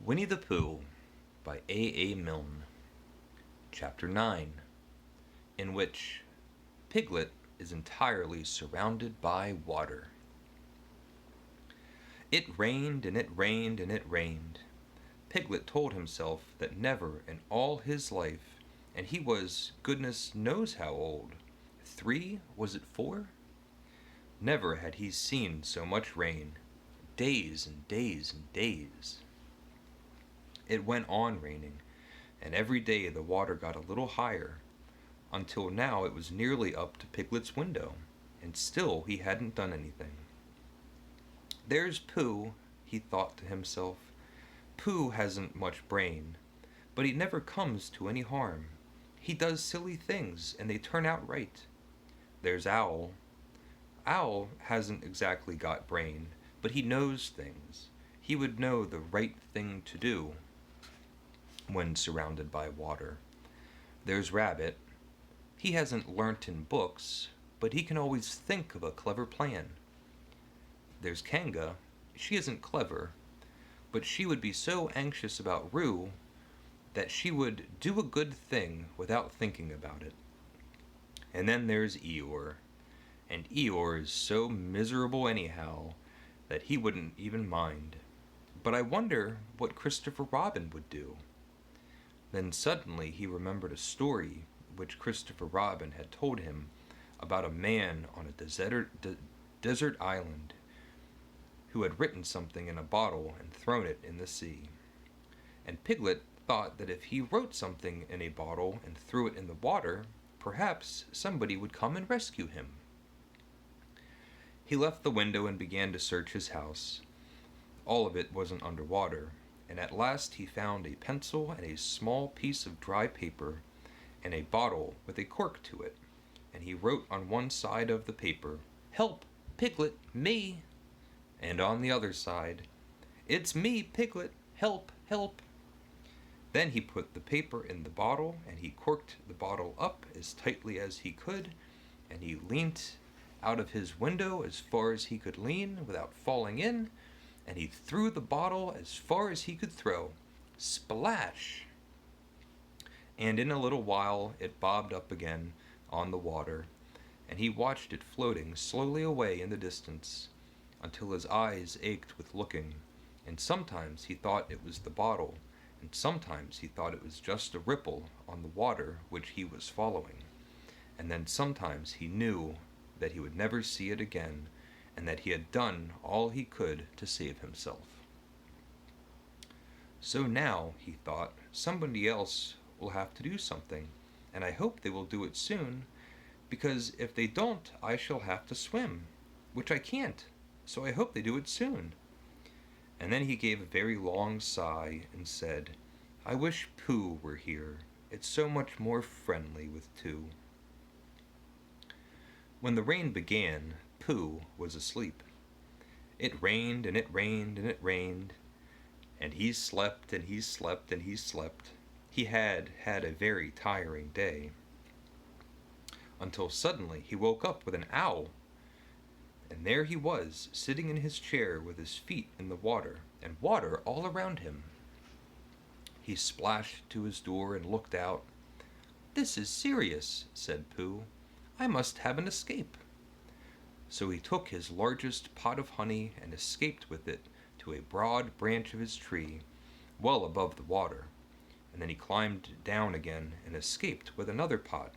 Winnie the Pooh by A. Milne. Chapter 9, in which Piglet is entirely surrounded by water. It rained and it rained and it rained. Piglet told himself that never in all his life, and he was goodness knows how old, 3, was it 4? Never had he seen so much rain, days and days and days. It went on raining, and every day the water got a little higher, until now it was nearly up to Piglet's window, and still he hadn't done anything. There's Pooh, he thought to himself. Pooh hasn't much brain, but he never comes to any harm. He does silly things, and they turn out right. There's Owl. Owl hasn't exactly got brain, but he knows things. He would know the right thing to do when surrounded by water. There's Rabbit. He hasn't learnt in books, but he can always think of a clever plan. There's Kanga. She isn't clever, but she would be so anxious about Roo that she would do a good thing without thinking about it. And then there's Eeyore, and Eeyore is so miserable anyhow that he wouldn't even mind. But I wonder what Christopher Robin would do. Then suddenly he remembered a story which Christopher Robin had told him about a man on a desert island who had written something in a bottle and thrown it in the sea. And Piglet thought that if he wrote something in a bottle and threw it in the water, perhaps somebody would come and rescue him. He left the window and began to search his house. All of it wasn't underwater, and at last he found a pencil and a small piece of dry paper and a bottle with a cork to it, and he wrote on one side of the paper, "Help, Piglet, me," and on the other side, "It's me, Piglet, help, help." Then he put the paper in the bottle, and he corked the bottle up as tightly as he could, and he leant out of his window as far as he could lean without falling in, and he threw the bottle as far as he could throw. Splash! And in a little while it bobbed up again on the water, and he watched it floating slowly away in the distance, until his eyes ached with looking, and sometimes he thought it was the bottle, and sometimes he thought it was just a ripple on the water which he was following, and then sometimes he knew that he would never see it again, and that he had done all he could to save himself. So now, he thought, somebody else will have to do something, and I hope they will do it soon, because if they don't, I shall have to swim, which I can't, so I hope they do it soon. And then he gave a very long sigh and said, "I wish Pooh were here. It's so much more friendly with 2." When the rain began, Pooh was asleep. It rained and it rained and it rained, and he slept and he slept and he slept. He had had a very tiring day, until suddenly he woke up with an owl, and there he was, sitting in his chair with his feet in the water, and water all around him. He splashed to his door and looked out. "This is serious," said Pooh. "I must have an escape." So he took his largest pot of honey and escaped with it to a broad branch of his tree, well above the water, and then he climbed down again and escaped with another pot,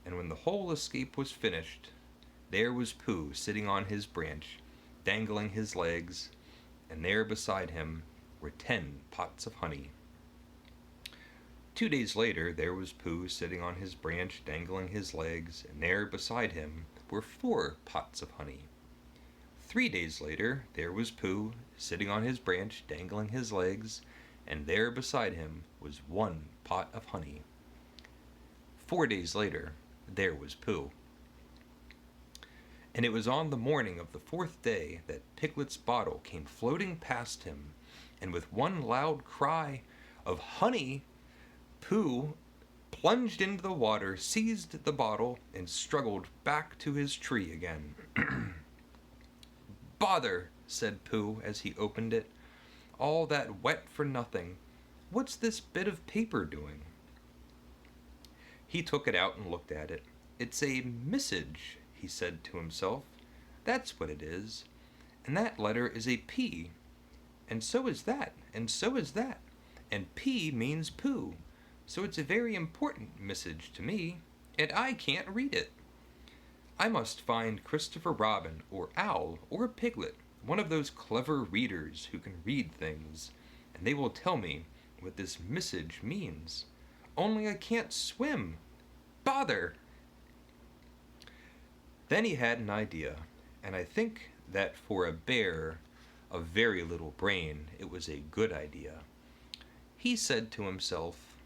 and when the whole escape was finished, there was Pooh sitting on his branch, dangling his legs, and there beside him were 10 pots of honey. 2 days later, there was Pooh sitting on his branch, dangling his legs, and there beside him were 4 pots of honey. 3 days later, there was Pooh sitting on his branch, dangling his legs, and there beside him was 1 pot of honey. 4 days later, there was Pooh. And it was on the morning of the 4th day that Piglet's bottle came floating past him, and with one loud cry of "Honey!" Pooh plunged into the water, seized the bottle, and struggled back to his tree again. "Bother!" said Pooh as he opened it. All that wet for nothing. What's this bit of paper doing?" He took it out and looked at it. "It's a message," he said to himself. "That's what it is. And that letter is a P. And so is that. And so is that. And P means Pooh. So it's a very important message to me. And I can't read it. I must find Christopher Robin, or Owl, or Piglet, one of those clever readers who can read things, and they will tell me what this message means. Only I can't swim. Bother!" Then he had an idea, and I think that for a bear of very little brain, it was a good idea. He said to himself,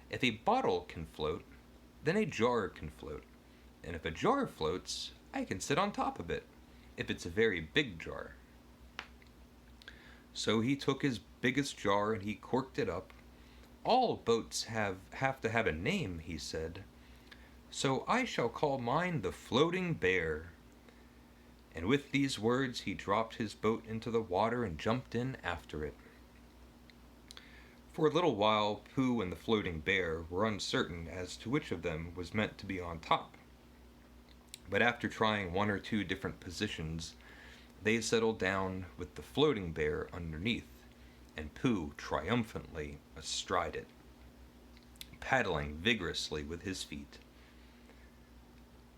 "If a bottle can float, then a jar can float. And if a jar floats, I can sit on top of it, if it's a very big jar." So he took his biggest jar and he corked it up. "All boats have to have a name," he said. "So I shall call mine the Floating Bear." And with these words he dropped his boat into the water and jumped in after it. For a little while Pooh and the Floating Bear were uncertain as to which of them was meant to be on top. But after trying one or two different positions, they settled down with the Floating Bear underneath, and Pooh triumphantly astride it, paddling vigorously with his feet.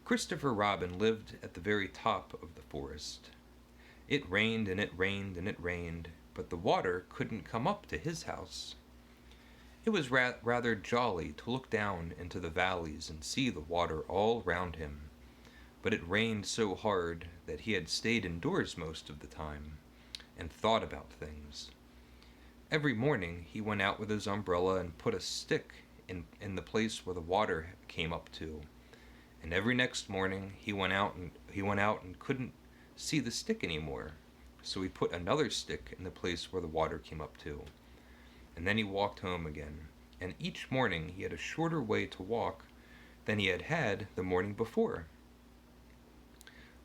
Christopher Robin lived at the very top of the forest. It rained and it rained and it rained, but the water couldn't come up to his house. It was rather jolly to look down into the valleys and see the water all round him, but it rained so hard that he had stayed indoors most of the time, and thought about things. Every morning he went out with his umbrella and put a stick in the place where the water came up to, and every next morning he went out and couldn't see the stick anymore, so he put another stick in the place where the water came up to. And then he walked home again, and each morning he had a shorter way to walk than he had had the morning before.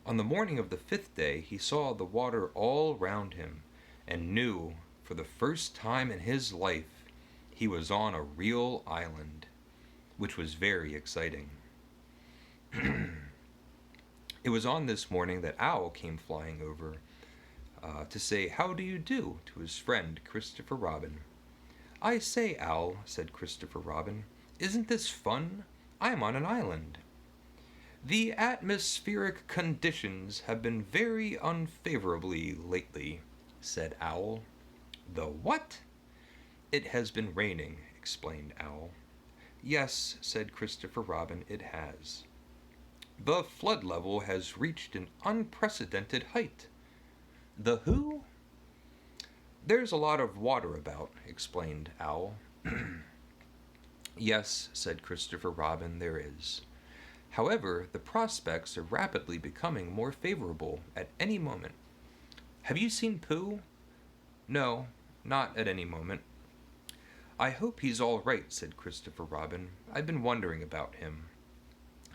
On the morning of the 5th day he saw the water all round him, and knew, for the first time in his life, he was on a real island, which was very exciting. It was on this morning that Owl came flying over to say "How do you do" to his friend Christopher Robin. "I say, Owl," said Christopher Robin, "isn't this fun? I'm on an island." "The atmospheric conditions have been very unfavorably lately," said Owl. "The what?" "It has been raining," explained Owl. "Yes," said Christopher Robin, "it has. The flood level has reached an unprecedented height." "The who?" "There's a lot of water about," explained Owl. "Yes," said Christopher Robin, "there is. However, the prospects are rapidly becoming more favorable at any moment. Have you seen Pooh?" "No, not at any moment." "I hope he's all right," said Christopher Robin. "I've been wondering about him.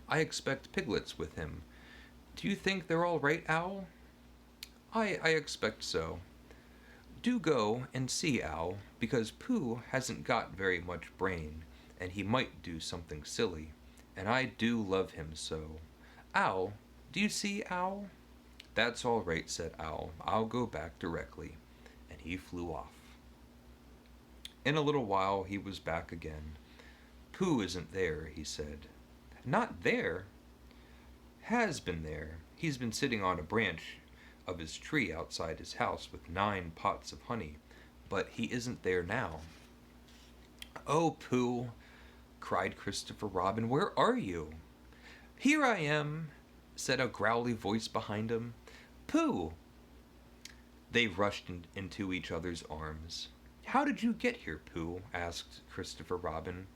I expect piglets with him. Do you think they're all right, Owl?" I expect so. Do go and see, Owl, because Pooh hasn't got very much brain, and he might do something silly, and I do love him so. Owl, do you see, Owl?" "That's all right," said Owl. "I'll go back directly." And he flew off. In a little while he was back again. "Pooh isn't there," he said. "Not there?" "Has been there. He's been sitting on a branch of his tree outside his house with 9 pots of honey, but he isn't there now." "Oh, Pooh!" cried Christopher Robin, "where are you?" "Here I am," said a growly voice behind him. "Pooh!" They rushed into each other's arms. "How did you get here, Pooh?" asked Christopher Robin,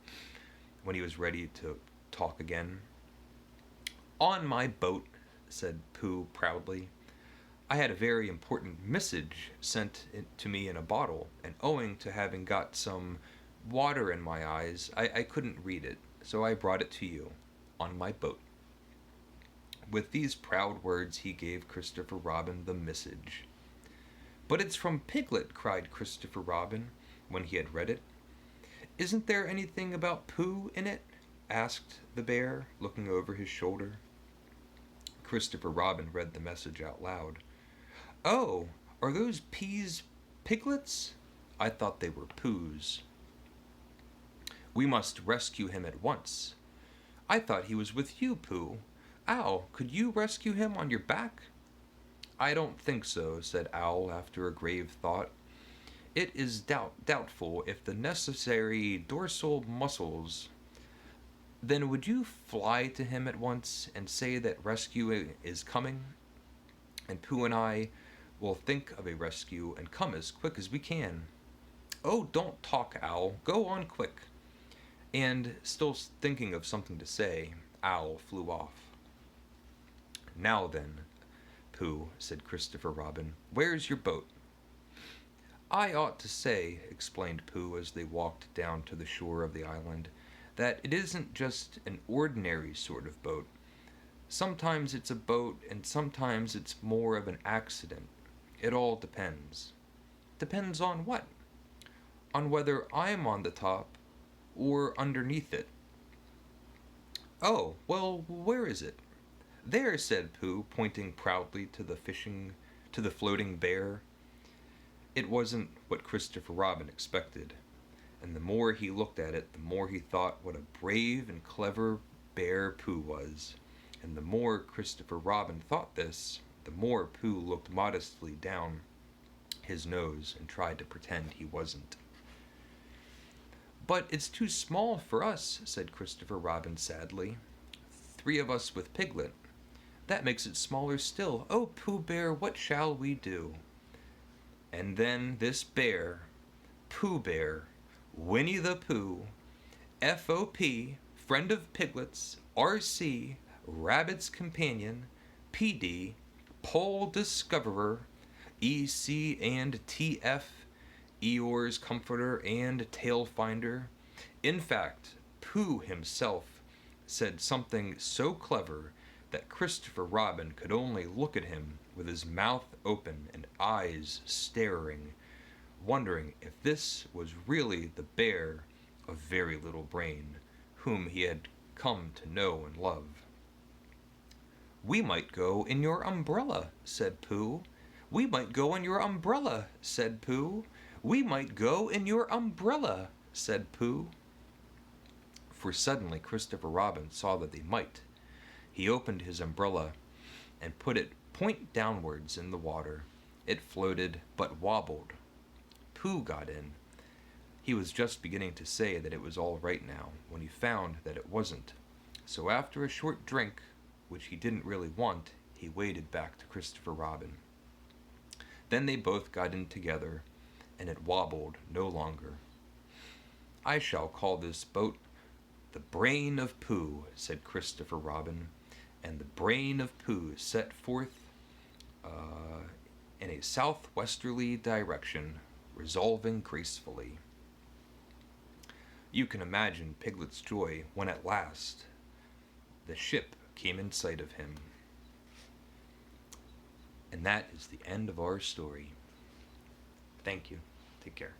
when he was ready to talk again. "On my boat," said Pooh proudly. "I had a very important message sent to me in a bottle, and owing to having got some water in my eyes, I couldn't read it, so I brought it to you, on my boat." With these proud words he gave Christopher Robin the message. "But it's from Piglet," cried Christopher Robin when he had read it. "Isn't there anything about Pooh in it?" asked the bear, looking over his shoulder. Christopher Robin read the message out loud. "Oh, are those peas piglets? I thought they were Poohs. We must rescue him at once. I thought he was with you, Pooh. Owl, could you rescue him on your back?" "I don't think so," said Owl after a grave thought. "It is doubtful if the necessary dorsal muscles—" "Then would you fly to him at once and say that rescue is coming? And Pooh and I will think of a rescue and come as quick as we can." "Oh, don't talk, Owl. Go on quick." And, still thinking of something to say, Owl flew off. "Now then, Pooh," said Christopher Robin, "where's your boat?" "I ought to say," explained Pooh as they walked down to the shore of the island, "that it isn't just an ordinary sort of boat. Sometimes it's a boat and sometimes it's more of an accident. It all depends." "Depends on what?" "On whether I'm on the top or underneath it." "Oh, well, where is it?" "There," said Pooh, pointing proudly to the floating bear. It wasn't what Christopher Robin expected, and the more he looked at it, the more he thought what a brave and clever bear Pooh was. And the more Christopher Robin thought this, the more Pooh looked modestly down his nose and tried to pretend he wasn't. "But it's too small for us," said Christopher Robin sadly. "3 of us with Piglet. That makes it smaller still. Oh, Pooh Bear, what shall we do?" And then this bear, Pooh Bear, Winnie the Pooh, FOP, friend of Piglets, RC, Rabbit's companion, PD, Pole discoverer, EC and TF, Eeyore's comforter and tail finder. In fact, Pooh himself said something so clever that Christopher Robin could only look at him with his mouth open and eyes staring, wondering if this was really the bear of very little brain, whom he had come to know and love. "We might go in your umbrella," said Pooh. "We might go in your umbrella," said Pooh. "We might go in your umbrella," said Pooh. For suddenly Christopher Robin saw that they might. He opened his umbrella and put it point downwards in the water. It floated, but wobbled. Pooh got in. He was just beginning to say that it was all right now, when he found that it wasn't. So after a short drink, which he didn't really want, he waded back to Christopher Robin. Then they both got in together, and it wobbled no longer. "I shall call this boat the Brain of Pooh," said Christopher Robin, and the Brain of Pooh set forth in a southwesterly direction, resolving gracefully. You can imagine Piglet's joy when at last the ship came in sight of him. And that is the end of our story. Thank you. Take care.